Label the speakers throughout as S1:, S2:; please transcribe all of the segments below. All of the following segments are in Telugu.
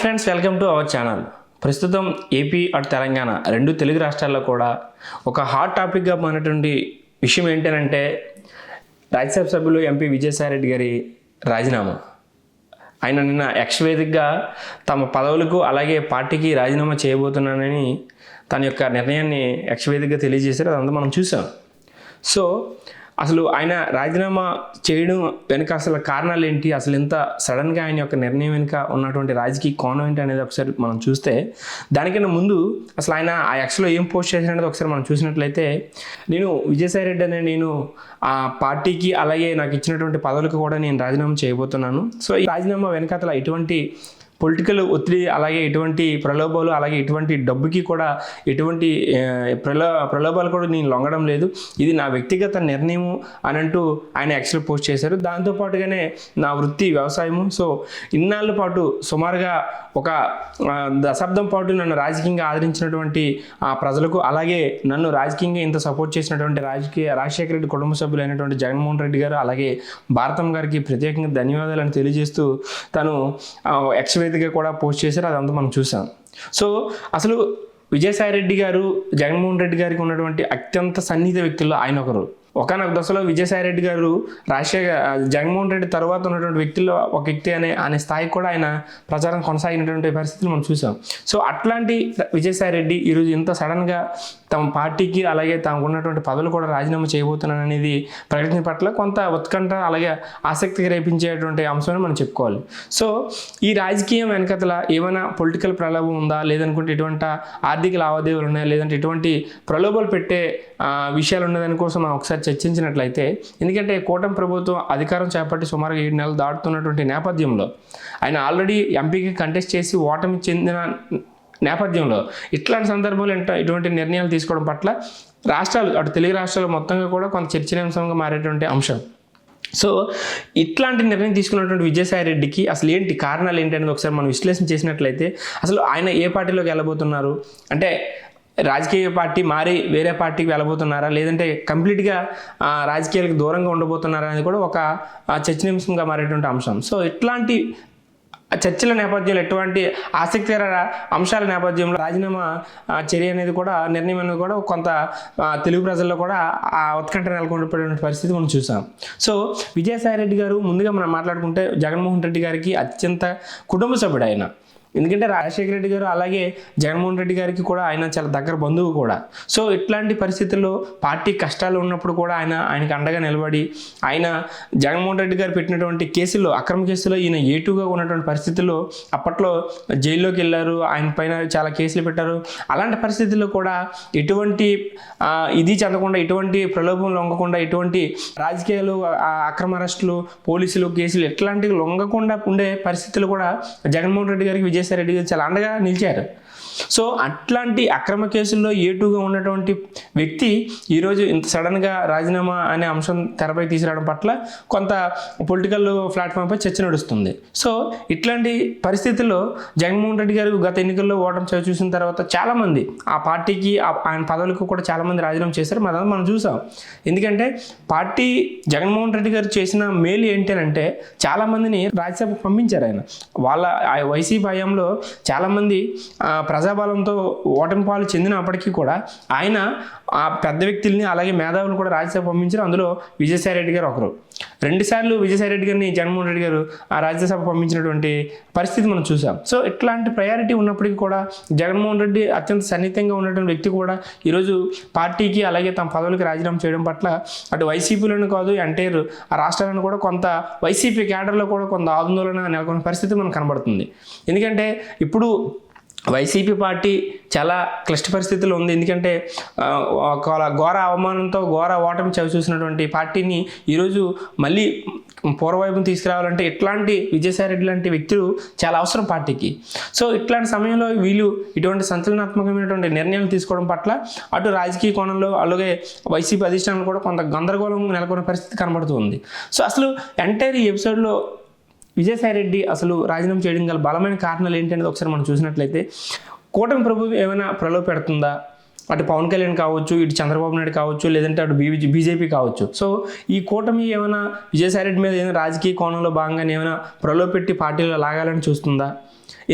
S1: Friends, welcome to our channel. ప్రస్తుతం ఏపీ అటు తెలంగాణ రెండు తెలుగు రాష్ట్రాల్లో కూడా ఒక హాట్ టాపిక్గా మారినటువంటి విషయం ఏంటంటే రాజ్యసభ సభ్యులు ఎంపీ విజయసాయిరెడ్డి గారి రాజీనామా. ఆయన నిన్న ఎక్స్ వేదికగా తమ పదవులకు అలాగే పార్టీకి రాజీనామా చేయబోతున్నానని తన యొక్క నిర్ణయాన్ని ఎక్స్ వేదికగా తెలియజేశారు. అదంతా మనం చూసాం. సో అసలు ఆయన రాజీనామా చేయడం వెనుక అసలు కారణాలు ఏంటి, అసలు ఎంత సడన్గా ఆయన యొక్క నిర్ణయం వెనుక ఉన్నటువంటి రాజకీయ కోణం ఏంటి అనేది ఒకసారి మనం చూస్తే, దానికన్నా ముందు అసలు ఆయన ఆ ఎక్స్లో ఏం పోస్ట్ చేశారనేది ఒకసారి మనం చూసినట్లయితే, నేను విజయసాయిరెడ్డి అనే నేను ఆ పార్టీకి అలాగే నాకు ఇచ్చినటువంటి పదవులకు కూడా నేను రాజీనామా చేయబోతున్నాను. సో ఈ రాజీనామా వెనకాతల ఎటువంటి పొలిటికల్ ఒత్తిడి, అలాగే ఎటువంటి ప్రలోభాలు, అలాగే ఎటువంటి డబ్బుకి కూడా ఎటువంటి ప్రలోభాలు కూడా నేను లొంగడం లేదు, ఇది నా వ్యక్తిగత నిర్ణయము అని అంటూ ఆయన యాక్చువల్ పోస్ట్ చేశారు. దాంతోపాటుగానే నా వృత్తి వ్యవసాయము. సో ఇన్నాళ్ళ పాటు సుమారుగా ఒక దశాబ్దం పాటు నన్ను రాజకీయంగా ఆదరించినటువంటి ఆ ప్రజలకు, అలాగే నన్ను రాజకీయంగా ఇంత సపోర్ట్ చేసినటువంటి రాజశేఖర రెడ్డి కుటుంబ సభ్యులైనటువంటి జగన్మోహన్ రెడ్డి గారు అలాగే భారతమ్మ గారికి ప్రత్యేకంగా ధన్యవాదాలను తెలియజేస్తూ తను ఎక్స్ వేదికగా కూడా పోస్ట్ చేశారు. అదంతా మనం చూసాం. సో అసలు విజయసాయిరెడ్డి గారు జగన్మోహన్ రెడ్డి గారికి ఉన్నటువంటి అత్యంత సన్నిహిత వ్యక్తుల్లో ఆయన ఒకరు. ఒకనొక దశలో విజయసాయిరెడ్డి గారు జగన్మోహన్ రెడ్డి తర్వాత ఉన్నటువంటి వ్యక్తుల్లో ఒక వ్యక్తి అనే స్థాయికి కూడా ఆయన ప్రచారం కొనసాగినటువంటి పరిస్థితులు మనం చూసాం. సో అట్లాంటి విజయసాయిరెడ్డి ఈరోజు ఇంత సడన్గా తమ పార్టీకి అలాగే తమకు ఉన్నటువంటి పదవులు కూడా రాజీనామా చేయబోతున్నాను అనేది ప్రకటన పట్ల కొంత ఉత్కంఠ అలాగే ఆసక్తి రేపించేటువంటి అంశాన్ని మనం చెప్పుకోవాలి. సో ఈ రాజకీయం వెనకతల ఏమైనా పొలిటికల్ ప్రలోభం ఉందా, లేదనుకుంటే ఎటువంటి ఆర్థిక లావాదేవీలు ఉన్నాయా, లేదంటే ఎటువంటి ప్రలోభాలు పెట్టే విషయాలు ఉన్నదాని కోసం మనం ఒకసారి చర్చించినట్లయితే, ఎందుకంటే కూటమి ప్రభుత్వం అధికారం చేపట్టి సుమారుగా 7 నెలలు దాటుతున్నటువంటి నేపథ్యంలో ఆయన ఆల్రెడీ ఎంపీకి కంటెస్ట్ చేసి ఓటమి చెందిన నేపథ్యంలో ఇట్లాంటి సందర్భంలో ఇటువంటి నిర్ణయాలు తీసుకోవడం పట్ల రాష్ట్రాలు అటు తెలుగు రాష్ట్రాలు మొత్తంగా కూడా కొంత చర్చనీయాంశంగా మారేటువంటి అంశం. సో ఇట్లాంటి నిర్ణయం తీసుకున్నటువంటి విజయసాయిరెడ్డికి అసలు ఏంటి కారణాలు ఏంటి అనేది ఒకసారి మనం విశ్లేషణ చేసినట్లయితే, అసలు ఆయన ఏ పార్టీలోకి వెళ్ళబోతున్నారు అంటే రాజకీయ పార్టీ మారి వేరే పార్టీకి వెళ్ళబోతున్నారా, లేదంటే కంప్లీట్గా రాజకీయాలకు దూరంగా ఉండబోతున్నారా అనేది కూడా ఒక చర్చనీయాంశంగా మారేటువంటి అంశం. సో ఇట్లాంటి చర్చల నేపథ్యంలో ఎటువంటి ఆసక్తికర అంశాల నేపథ్యంలో రాజీనామా చర్య అనేది కూడా నిర్ణయం అనేది కూడా కొంత తెలుగు ప్రజల్లో కూడా ఆ ఉత్కంఠ నెలకొండిపోయిన పరిస్థితి మనం చూసాం. సో విజయసాయిరెడ్డి గారు ముందుగా మనం మాట్లాడుకుంటే జగన్మోహన్ రెడ్డి గారికి అత్యంత కుటుంబ సభ్యుడు ఆయన. ఎందుకంటే రాజశేఖర రెడ్డి గారు అలాగే జగన్మోహన్ రెడ్డి గారికి కూడా ఆయన చాలా దగ్గర బంధువు కూడా. సో ఇట్లాంటి పరిస్థితుల్లో పార్టీ కష్టాలు ఉన్నప్పుడు కూడా ఆయనకు అండగా నిలబడి ఆయన జగన్మోహన్ రెడ్డి గారు పెట్టినటువంటి కేసుల్లో అక్రమ కేసులో ఈయన ఏటుగా ఉన్నటువంటి పరిస్థితుల్లో అప్పట్లో జైల్లోకి వెళ్ళారు, ఆయన పైన చాలా కేసులు పెట్టారు. అలాంటి పరిస్థితుల్లో కూడా ఎటువంటి ఇది చెందకుండా, ఎటువంటి ప్రలోభం లొంగకుండా, ఎటువంటి రాజకీయాలు అక్రమ అరెస్టులు పోలీసులు కేసులు ఎట్లాంటివి లొంగకుండా ఉండే పరిస్థితులు కూడా జగన్మోహన్ రెడ్డి గారికి విజయసాయిరెడ్డి గారు చాలా అండగా నిలిచారు. సో అట్లాంటి అక్రమ కేసుల్లో ఏటుగా ఉన్నటువంటి వ్యక్తి ఈరోజు ఇంత సడన్గా రాజీనామా అనే అంశం తెరపై తీసుకురావడం పట్ల కొంత పొలిటికల్ ప్లాట్ఫామ్పై చర్చ నడుస్తుంది. సో ఇట్లాంటి పరిస్థితుల్లో జగన్మోహన్ రెడ్డి గారు గత ఎన్నికల్లో ఓటమి చూసిన తర్వాత చాలామంది ఆ పార్టీకి ఆయన పదవులకు కూడా చాలామంది రాజీనామా చేశారు. మనం చూసాం. ఎందుకంటే పార్టీ జగన్మోహన్ రెడ్డి గారు చేసిన మేలు ఏంటి అంటే చాలామందిని రాజ్యసభకు పంపించారు. ఆయన వాళ్ళ వైసీపీ హయాంలో చాలామంది ప్రజాబలంతో ఓటమి పాలు చెందినప్పటికీ కూడా ఆయన ఆ పెద్ద వ్యక్తుల్ని అలాగే మేధావులను కూడా రాజ్యసభ పంపించారు. అందులో విజయసాయిరెడ్డి గారు ఒకరు. 2 సార్లు విజయసాయిరెడ్డి గారిని జగన్మోహన్ రెడ్డి గారు ఆ రాజ్యసభ పంపించినటువంటి పరిస్థితి మనం చూసాం. సో ఇట్లాంటి ప్రయారిటీ ఉన్నప్పటికీ కూడా జగన్మోహన్ రెడ్డి అత్యంత సన్నిహితంగా ఉన్నటువంటి వ్యక్తి కూడా ఈరోజు పార్టీకి అలాగే తమ పదవులకు రాజీనామా చేయడం పట్ల అటు వైసీపీలోనే కాదు ఎంటైర్ ఆ రాష్ట్రాలను కూడా కొంత వైసీపీ క్యాడర్లో కూడా కొంత ఆందోళన నెలకొన్న పరిస్థితి మనకు కనబడుతుంది. ఎందుకంటే ఇప్పుడు వైసీపీ పార్టీ చాలా క్లిష్ట పరిస్థితుల్లో ఉంది. ఎందుకంటే ఘోర అవమానంతో ఘోర ఓటమి చూసినటువంటి పార్టీని ఈరోజు మళ్ళీ పూర్వవైపును తీసుకురావాలంటే ఇట్లాంటి విజయసాయిరెడ్డి లాంటి వ్యక్తులు చాలా అవసరం పార్టీకి. సో ఇట్లాంటి సమయంలో వీళ్ళు ఇటువంటి సంచలనాత్మకమైనటువంటి నిర్ణయాలు తీసుకోవడం పట్ల అటు రాజకీయ కోణంలో అలాగే వైసీపీ అధిష్టానం కూడా కొంత గందరగోళం నెలకొన్న పరిస్థితి కనబడుతుంది. సో అసలు ఎంటైర్ ఈ ఎపిసోడ్లో విజయసాయిరెడ్డి అసలు రాజీనామా చేయడం గల బలమైన కారణాలు ఏంటి అనేది ఒకసారి మనం చూసినట్లయితే, కూటమి ప్రభుత్వం ఏమైనా ప్రలోభ పెడుతుందా, అటు పవన్ కళ్యాణ్ కావచ్చు, ఇటు చంద్రబాబు నాయుడు కావచ్చు, లేదంటే అటు బీజేపీ కావచ్చు. సో ఈ కూటమి ఏమైనా విజయసాయిరెడ్డి మీద ఏమైనా రాజకీయ కోణంలో భాగంగా ఏమైనా ప్రలోభ పెట్టి పార్టీలో లాగాలని చూస్తుందా,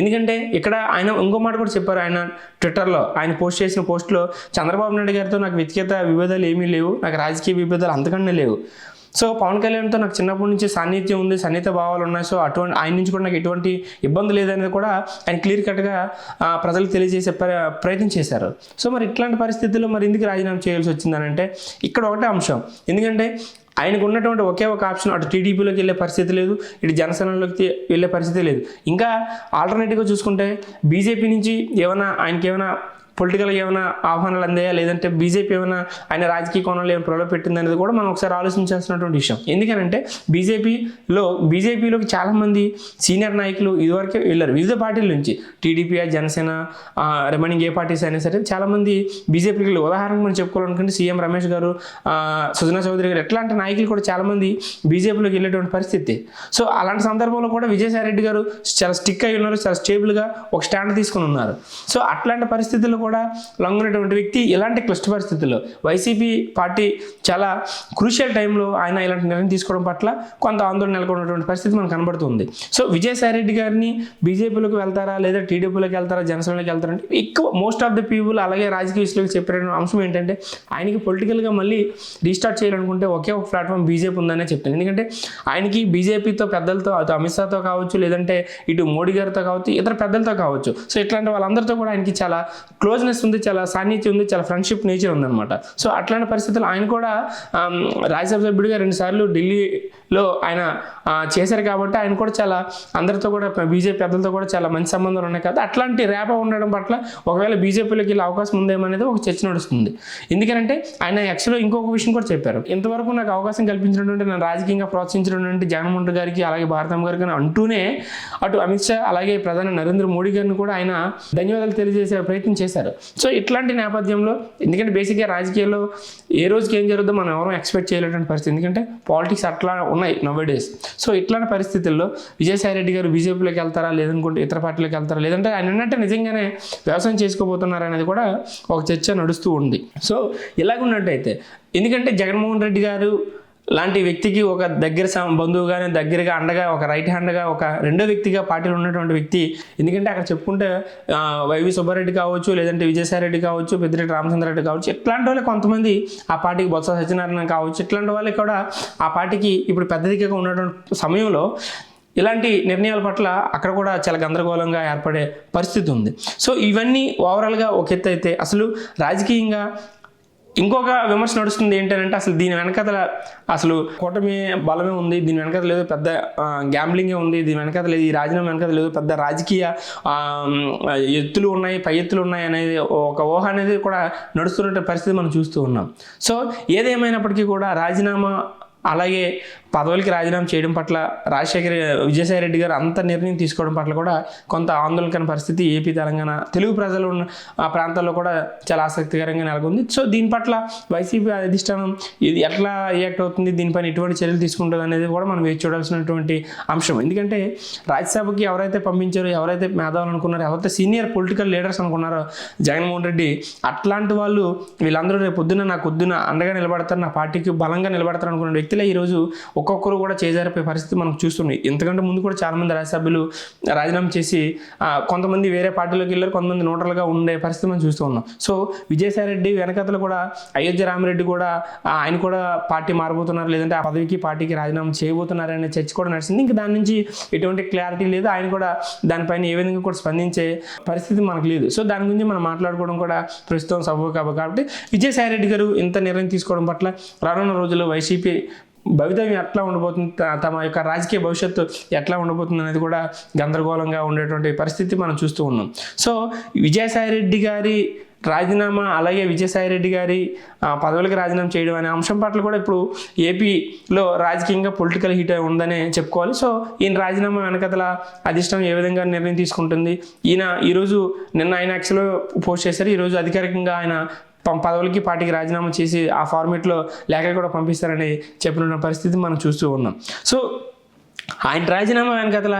S1: ఎందుకంటే ఇక్కడ ఆయన ఇంకో మాట కూడా చెప్పారు. ఆయన ట్విట్టర్లో ఆయన పోస్ట్ చేసిన పోస్ట్లో చంద్రబాబు నాయుడు గారితో నాకు వ్యక్తిగత విభేదాలు ఏమీ లేవు, నాకు రాజకీయ విభేదాలు అంతకన్నా లేవు. సో పవన్ కళ్యాణ్తో నాకు చిన్నప్పటి నుంచి సాన్నిధ్యం ఉంది, సన్నిహిత భావాలు ఉన్నాయి. సో అటువంటి ఆయన నుంచి కూడా నాకు ఎటువంటి ఇబ్బంది లేదనేది కూడా ఆయన క్లియర్ కట్గా ప్రజలకు తెలియజేసే ప్రయత్నం చేశారు. సో మరి ఇట్లాంటి పరిస్థితుల్లో మరి ఎందుకు రాజీనామా చేయాల్సి వచ్చిందనంటే ఇక్కడ ఒకటే అంశం. ఎందుకంటే ఆయనకు ఉన్నటువంటి ఒకే ఒక ఆప్షన్, అటు టీడీపీలోకి వెళ్ళే పరిస్థితి లేదు, ఇటు జనసేనలోకి వెళ్ళే పరిస్థితి లేదు. ఇంకా ఆల్టర్నేటివ్గా చూసుకుంటే బీజేపీ నుంచి ఆయనకి ఏమైనా పొలిటికల్గా ఏమైనా ఆహ్వానాలు అందాయా, లేదంటే బీజేపీ ఏమైనా ఆయన రాజకీయ కోణంలో ఏమైనా ప్రలోభ పెట్టింది అనేది కూడా మనం ఒకసారి ఆలోచించాల్సినటువంటి విషయం. ఎందుకంటే బీజేపీలోకి చాలామంది సీనియర్ నాయకులు ఇదివరకే వెళ్ళారు వివిధ పార్టీల నుంచి, టీడీపీ, జనసేన, రిమైనింగ్ ఏ పార్టీస్ అయినా సరే చాలామంది బీజేపీకి వెళ్ళి. ఉదాహరణకు మనం చెప్పుకోవాలనుకుంటే సీఎం రమేష్ గారు, సుజనా చౌదరి గారు ఎట్లాంటి నాయకులు కూడా చాలామంది బీజేపీలోకి వెళ్ళేటువంటి పరిస్థితి. సో అలాంటి సందర్భంలో కూడా విజయసాయి రెడ్డి గారు చాలా స్టిక్ అయి ఉన్నారు, చాలా స్టేబుల్గా ఒక స్టాండ్ తీసుకుని ఉన్నారు. సో అట్లాంటి పరిస్థితుల్లో కూడా లొంగినటువంటి వ్యక్తి ఇలాంటి క్లిష్ట పరిస్థితుల్లో వైసీపీ పార్టీ చాలా క్రూషియల్ టైంలో ఆయన ఇలాంటి నిర్ణయం తీసుకోవడం పట్ల కొంత ఆందోళన నెలకొన్నటువంటి పరిస్థితి మనకు కనబడుతుంది. సో విజయసాయి రెడ్డి గారిని బీజేపీలోకి వెళ్తారా లేదా టీడీపీలోకి వెళ్తారా జనసేనలోకి వెళ్తారంటే ఎక్కువ మోస్ట్ ఆఫ్ ద పీపుల్ అలాగే రాజకీయ విశ్లేషకులు చెప్పిన అంశం ఏంటంటే ఆయనకి పొలిటికల్గా మళ్ళీ రీస్టార్ట్ చేయాలనుకుంటే ఒకే ఒక ప్లాట్ఫామ్ బీజేపీ ఉందనే చెప్తాను. ఎందుకంటే ఆయనకి బీజేపీతో పెద్దలతో, అటు అమిత్ షాతో కావచ్చు, లేదంటే ఇటు మోడీ గారితో కావచ్చు, ఇతర పెద్దలతో కావచ్చు, సో ఇట్లాంటి వాళ్ళందరితో కూడా ఆయనకి చాలా క్లోజ్నెస్ ఉంది, చాలా సాన్నిధ్యం ఉంది, చాలా ఫ్రెండ్షిప్ నేచర్ ఉందన్నమాట. సో అట్లాంటి పరిస్థితుల్లో ఆయన కూడా రాజ్యసభ సభ్యుడిగా 2 సార్లు ఢిల్లీలో ఆయన చేశారు కాబట్టి ఆయన కూడా చాలా అందరితో కూడా బీజేపీ పెద్దలతో కూడా చాలా మంచి సంబంధాలు ఉన్నాయి కదా. అట్లాంటి ర్యాప ఉండడం పట్ల ఒకవేళ బీజేపీలోకి వెళ్ళే అవకాశం ఉందేమనేది ఒక చర్చ నడుస్తుంది. ఎందుకంటే ఆయన యాక్చువల్గా ఇంకొక విషయం కూడా చెప్పారు. ఇంతవరకు నాకు అవకాశం కల్పించినటువంటి, నన్ను రాజకీయంగా ప్రోత్సహించినటువంటి జగన్మోహన్ రెడ్డి గారికి అలాగే భారతమ్మ గారికి అంటూనే అటు అమిత్ షా అలాగే ప్రధాని నరేంద్ర మోడీ గారిని కూడా ఆయన ధన్యవాదాలు తెలియజేసే ప్రయత్నం చేశారు. సో ఇట్లాంటి నేపథ్యంలో ఎందుకంటే బేసిక్గా రాజకీయాల్లో ఏ రోజుకి ఏం జరుగుతుందో మనం ఎవరూ ఎక్స్పెక్ట్ చేయలేటువంటి పరిస్థితి, ఎందుకంటే పాలిటిక్స్ అట్లా ఉన్నాయి నౌడేస్. సో ఇట్లాంటి పరిస్థితుల్లో విజయసాయి రెడ్డి గారు బీజేపీలోకి వెళ్తారా, లేదనుకుంటే ఇతర పార్టీలోకి వెళ్తారా, లేదంటే ఆయన ఉన్నట్టే నిజంగానే వ్యవసాయం చేసుకోబోతున్నారు అనేది కూడా ఒక చర్చ నడుస్తూ ఉంది. సో ఇలాగున్నట్టయితే ఎందుకంటే జగన్మోహన్ రెడ్డి గారు లాంటి వ్యక్తికి ఒక దగ్గర బంధువుగానే, దగ్గరగా అండగా, ఒక రైట్ హ్యాండ్గా, ఒక రెండో వ్యక్తిగా పార్టీలో ఉన్నటువంటి వ్యక్తి. ఎందుకంటే అక్కడ చెప్పుకుంటే వైవి సుబ్బారెడ్డి కావచ్చు, లేదంటే విజయసాయి రెడ్డి కావచ్చు, పెద్దిరెడ్డి రామచంద్రారెడ్డి కావచ్చు, ఇట్లాంటి వాళ్ళే కొంతమంది ఆ పార్టీకి, బొత్స సత్యనారాయణ కావచ్చు, ఇట్లాంటి వాళ్ళకి కూడా ఆ పార్టీకి ఇప్పుడు పెద్ద దిగ్గగా ఉన్నటువంటి సమయంలో ఇలాంటి నిర్ణయాల పట్ల అక్కడ కూడా చాలా గందరగోళంగా ఏర్పడే పరిస్థితి ఉంది. సో ఇవన్నీ ఓవరాల్గా ఒక ఎత్తు అయితే అసలు రాజకీయంగా ఇంకొక విమర్శ నడుస్తుంది ఏంటంటే అసలు దీని వెనకాల అసలు కూటమి బలమే ఉంది, దీని వెనకాల లేదు పెద్ద గ్యాంబ్లింగే ఉంది, దీని వెనకాల లేదు, ఈ రాజీనామా వెనకాల లేదు పెద్ద రాజకీయ ఎత్తులు ఉన్నాయి, పై ఎత్తులు ఉన్నాయి అనేది ఒక ఊహ అనేది కూడా నడుస్తున్న పరిస్థితి మనం చూస్తూ ఉన్నాం. సో ఏదేమైనప్పటికీ కూడా రాజీనామా అలాగే పదవులకి రాజీనామా చేయడం పట్ల విజయసాయి రెడ్డి గారు అంత నిర్ణయం తీసుకోవడం పట్ల కూడా కొంత ఆందోళనకర పరిస్థితి ఏపీ, తెలంగాణ తెలుగు ప్రజలు ఉన్న ఆ ప్రాంతాల్లో కూడా చాలా ఆసక్తికరంగా నెలకొంది. సో దీని పట్ల వైసీపీ అధిష్టానం ఇది ఎట్లా రియాక్ట్ అవుతుంది, దీనిపైన ఎటువంటి చర్యలు తీసుకుంటుంది అనేది కూడా మనం వేచి చూడాల్సినటువంటి అంశం. ఎందుకంటే రాజ్యసభకి ఎవరైతే పంపించారో, ఎవరైతే మేధావులు అనుకున్నారో, ఎవరైతే సీనియర్ పొలిటికల్ లీడర్స్ అనుకున్నారో జగన్మోహన్ రెడ్డి, అట్లాంటి వాళ్ళు వీళ్ళందరూ రేపు పొద్దున్న నాకు అండగా నిలబడతారు, నా పార్టీకి బలంగా నిలబడతారు అనుకున్న వ్యక్తులే ఈరోజు ఒక్కొక్కరు కూడా చేజారిపోయే పరిస్థితి మనం చూస్తున్నాయి. ఇంతకంటే ముందు కూడా చాలామంది రాజ్యసభ్యులు రాజీనామా చేసి కొంతమంది వేరే పార్టీలోకి వెళ్ళారు, కొంతమంది న్యూట్రల్గా ఉండే పరిస్థితి మనం చూస్తూ ఉన్నాం. సో విజయసాయి రెడ్డి వెనకతలు కూడా అయోధ్య రామిరెడ్డి కూడా ఆయన కూడా పార్టీ మారబోతున్నారు, లేదంటే ఆ పదవికి పార్టీకి రాజీనామా చేయబోతున్నారు అనే చర్చ కూడా నడిచింది. ఇంకా దాని నుంచి ఎటువంటి క్లారిటీ లేదు, ఆయన కూడా దానిపైన ఏ విధంగా కూడా స్పందించే పరిస్థితి మనకు లేదు. సో దాని గురించి మనం మాట్లాడుకోవడం కూడా ప్రస్తుతం సబబు కాబట్టి విజయసాయి రెడ్డి గారు ఇంత నిర్ణయం తీసుకోవడం పట్ల రానున్న రోజుల్లో వైసీపీ భవితవ్యం ఎట్లా ఉండబోతుంది, తమ యొక్క రాజకీయ భవిష్యత్తు ఎట్లా ఉండబోతుంది అనేది కూడా గందరగోళంగా ఉండేటువంటి పరిస్థితి మనం చూస్తూ ఉన్నాం. సో విజయసాయి రెడ్డి గారి రాజీనామా అలాగే విజయసాయి రెడ్డి గారి పదవులకు రాజీనామా చేయడం అనే అంశం పట్ల కూడా ఇప్పుడు ఏపీలో రాజకీయంగా పొలిటికల్ హీట్ ఉందనే చెప్పుకోవాలి. సో ఈయన రాజీనామా వెనకతల అధిష్టానం ఏ విధంగా నిర్ణయం తీసుకుంటుంది, నిన్న ఆయన యాక్చువల్గా పోస్ట్ చేశారు, ఈరోజు అధికారికంగా ఆయన పదవులకి పార్టీకి రాజీనామా చేసి ఆ ఫార్మేట్లో లేఖ కూడా పంపిస్తారని చెప్పిన పరిస్థితి మనం చూస్తూ ఉన్నాం. సో ఆయన రాజీనామా వెనకతల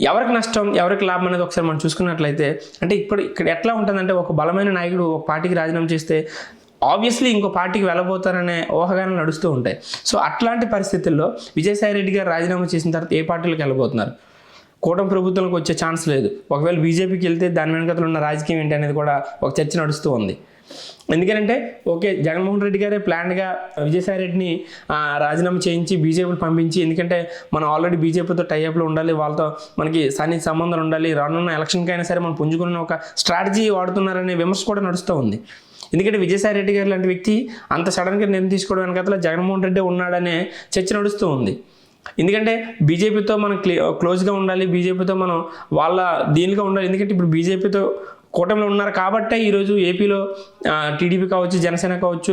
S1: ఎవరికి నష్టం, ఎవరికి లాభం అనేది ఒకసారి మనం చూసుకున్నట్లయితే అంటే ఇక్కడ ఎట్లా ఉంటుందంటే ఒక బలమైన నాయకుడు ఒక పార్టీకి రాజీనామా చేస్తే ఆబ్వియస్లీ ఇంకో పార్టీకి వెళ్ళబోతారనే ఊహాగానాలు నడుస్తూ ఉంటాయి. సో అట్లాంటి పరిస్థితుల్లో విజయసాయి రెడ్డి గారు రాజీనామా చేసిన తర్వాత ఏ పార్టీలకు వెళ్ళబోతున్నారు? కూటమి ప్రభుత్వంలోకి వచ్చే ఛాన్స్ లేదు. ఒకవేళ బీజేపీకి వెళ్తే దాని వెనకతలు ఉన్న రాజకీయం ఏంటి అనేది కూడా ఒక చర్చ నడుస్తూ ఉంది. ఎందుకంటే ఓకే, జగన్మోహన్ రెడ్డి గారే ప్లాన్గా విజయసాయి రెడ్డిని రాజీనామా చేయించి బీజేపీని పంపించి, ఎందుకంటే మనం ఆల్రెడీ బీజేపీతో టైఅప్లో ఉండాలి, వాళ్ళతో మనకి సన్నిహిత సంబంధాలు ఉండాలి, రానున్న ఎలక్షన్కి అయినా సరే మనం పుంజుకున్న ఒక స్ట్రాటజీ వాడుతున్నారనే విమర్శ కూడా నడుస్తూ ఉంది. ఎందుకంటే విజయసాయి రెడ్డి గారు లాంటి వ్యక్తి అంత సడన్గా నిర్ణయం తీసుకోవడం వెనకాల జగన్మోహన్ రెడ్డి ఉన్నాడనే చర్చ నడుస్తూ ఉంది. ఎందుకంటే బీజేపీతో మనం క్లోజ్గా ఉండాలి, బీజేపీతో మనం వాళ్ళ దీనిగా ఉండాలి. ఎందుకంటే ఇప్పుడు బీజేపీతో కూటమిలో ఉన్నారు కాబట్టే ఈరోజు ఏపీలో టీడీపీ కావచ్చు, జనసేన కావచ్చు,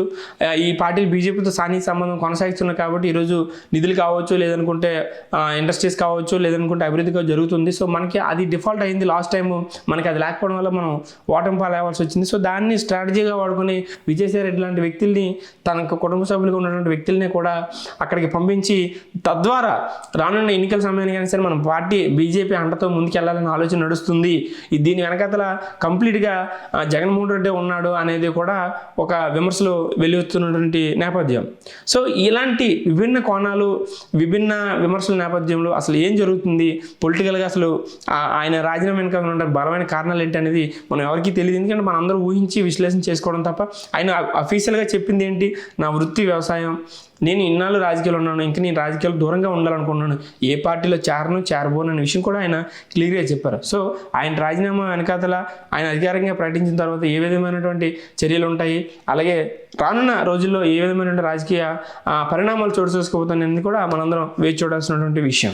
S1: ఈ పార్టీలు బీజేపీతో సాన్నిహిత సంబంధం కొనసాగిస్తున్నాయి కాబట్టి ఈరోజు నిధులు కావచ్చు, లేదనుకుంటే ఇండస్ట్రీస్ కావచ్చు, లేదనుకుంటే అభివృద్ధిగా జరుగుతుంది. సో మనకి అది డిఫాల్ట్ అయింది లాస్ట్ టైం, మనకి అది లేకపోవడం వల్ల మనం ఓటమి పాలవ్వాల్సి వచ్చింది. సో దాన్ని స్ట్రాటజీగా వాడుకొని విజయసాయి రెడ్డి లాంటి వ్యక్తుల్ని, తనకు కుటుంబ సభ్యులుగా ఉన్నటువంటి వ్యక్తుల్ని కూడా అక్కడికి పంపించి, తద్వారా రానున్న ఎన్నికల సమయానికి అయినా సరే మనం పార్టీ బీజేపీ అండతో ముందుకెళ్లాలనే ఆలోచన నడుస్తుంది. దీని వెనకాతల కంప్లీట్గా జగన్మోహన్ రెడ్డి ఉన్నాడు అనేది కూడా ఒక విమర్శలు వెలువెత్తుతున్నటువంటి నేపథ్యం. సో ఇలాంటి విభిన్న కోణాలు, విభిన్న విమర్శల నేపథ్యంలో అసలు ఏం జరుగుతుంది పొలిటికల్గా, అసలు ఆయన రాజీనామా వెనుక ఉన్న బలమైన కారణాలు ఏంటి అనేది మనం ఎవరికీ తెలియదు. ఎందుకంటే మనం అందరూ ఊహించి విశ్లేషణ చేసుకోవడం తప్ప, ఆయన అఫీషియల్గా చెప్పింది ఏంటి, నా వృత్తి వ్యవసాయం, నేను ఇన్నాళ్ళు రాజకీయాలు ఉన్నాను, ఇంకా నేను రాజకీయాలు దూరంగా ఉండాలనుకున్నాను, ఏ పార్టీలో చేరబోను అనే విషయం కూడా ఆయన క్లియర్గా చెప్పారు. సో ఆయన రాజీనామా వెనకాతల ఆయన అధికారికంగా ప్రకటించిన తర్వాత ఏ విధమైనటువంటి చర్యలు ఉంటాయి, అలాగే రానున్న రోజుల్లో ఏ విధమైనటువంటి రాజకీయ పరిణామాలు చోటు చేసుకోబోతున్నది కూడా మనందరం వేచి చూడాల్సినటువంటి విషయం.